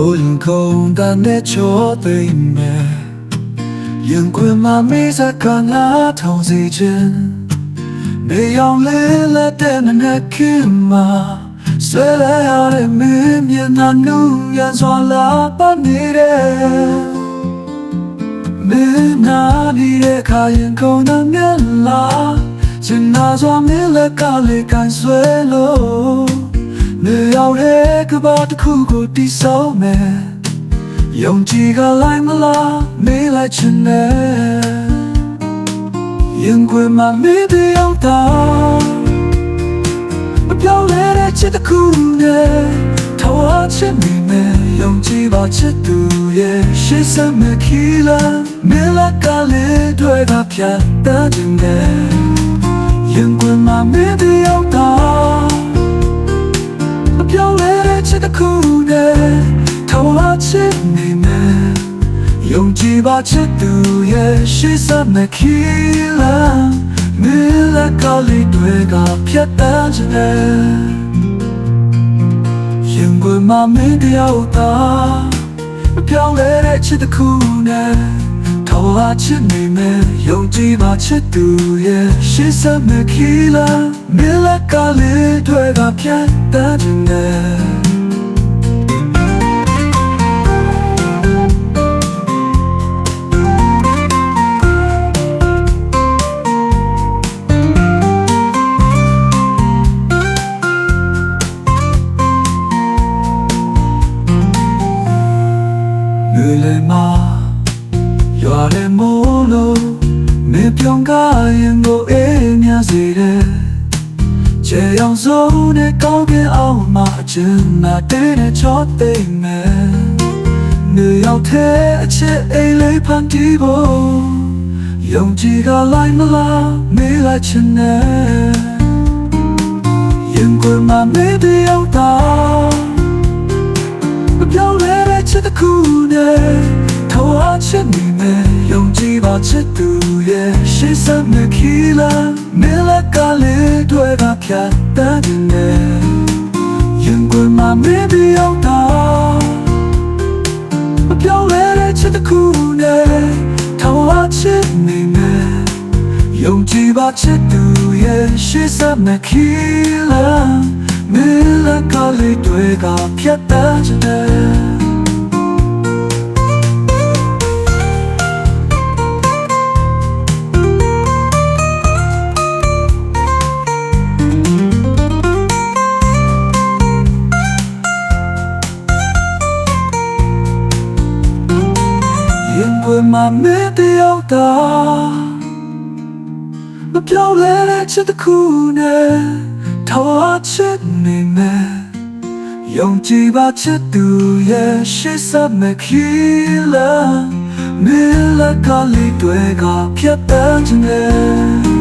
လိုရင်ခုန်တန်တဲ့ချောသိမ့်မယ်ရင်ခွင်မှာမေးစကားနာထောင်စီခြင်းနေအောင်လေးလက်တဲ့နဲ့ခင်မှာဆွဲလဲရတဲ့မင်းမျက်နှာနူးရစွာလာပါနေတယ်မင်းနာနေတဲ့ခါရင်ခုန်တဲ့မျက်လာစင်နာစွာမင်းလက်ကလေးကန်ဆွဲလို့နေရောက်တဲ့ကဘာတစ်ခုကိုတီးဆောင်မယ်ယုံကြည်ကလိုက်မလားမေးလိုက်ချင်တယ်ရင်ခွင်မှာမင်းတယောက်သာမပြောင်းလဲတဲ့ချစ်တစ်ခုနဲ့ထောက်အားချင်နေမယ်ယုံကြည်ပါချစ်သူရဲ့ရှေ့ဆက်မဲ့ခီလာမင်းလက်ကလေးတွေကဖြတ်တန်းနေရင်ခွင်မှာမင်းတယောက်သာမပြောင်းလဲတဲ့ချစ်တစ်ခုနဲ့ထောက်အားချင်နေမယ်ယုံကြည်ပါချစ်သူရဲ့ရှေ့ဆက်မဲ့ခီလာမင်းလက်ကလေးတွေကဖြတ်တန်းနေရင်ခွင်မှာမင်းတယောက်သာမပြောင်းလဲတဲ့ချစ်တစ်ခုနဲ့ထောက်အားချင်နေမယ်ယုံကြည်ပါချစ်သူရဲ့ရှေ့ဆက်မဲ့ခီလာမင်းလက်ကလေးတွေကဖြတ်တန်းနေလေမာရွာတဲ့မိုးလို့မေပြုံးကားရင်ကိုအေးမြစေတယ်ချေအောင်စိုးနဲ့ကောင်းကင်အောင်မှာအကျဉ်းနာတဲ့ချောသိမ့်မယ်နေရောက်တဲ့အချစ်အိမ်လေးဖန်တီးဖို့ယုံကြည်ကလိုက်မလားမေးလိုက်ချင်တယ်ရင်ခွင်မှာမေးတယောက်သာမပြောင်းလဲတဲ့ချစ်တစ်ခုနဲ့ထောက်အားချင်နေမယ်ယုံကြည်ပါချစ်သူရဲ့ရှေ့ဆက်မဲ့ခီလာမင်းလက်ကလေးတွေကဖြတ်တန်းနေရင်ခွင်မှာမင်းတယောက်သာမပြောင်းလဲတဲ့ချစ်တစ်ခုနဲ့ထောက်အားချင်နေမယ်ယုံကြည်ပါချစ်သူရဲ့ရှေ့ဆက်မဲ့ခီလာမင်းလက်ကလေးတွေကဖြတ်တန်းနေရင်ခွင်မှာမင်းတယောက်သာမပြောင်းလဲတဲ့ချစ်တစ်ခုနဲ့ထောက်အားချင်နေမယ်ယုံကြည်ပါချစ်သူရဲ့ရှေ့ဆက်မဲ့ခီလာမင်းလက်ကလေးတွေကဖြတ်တန်းနေ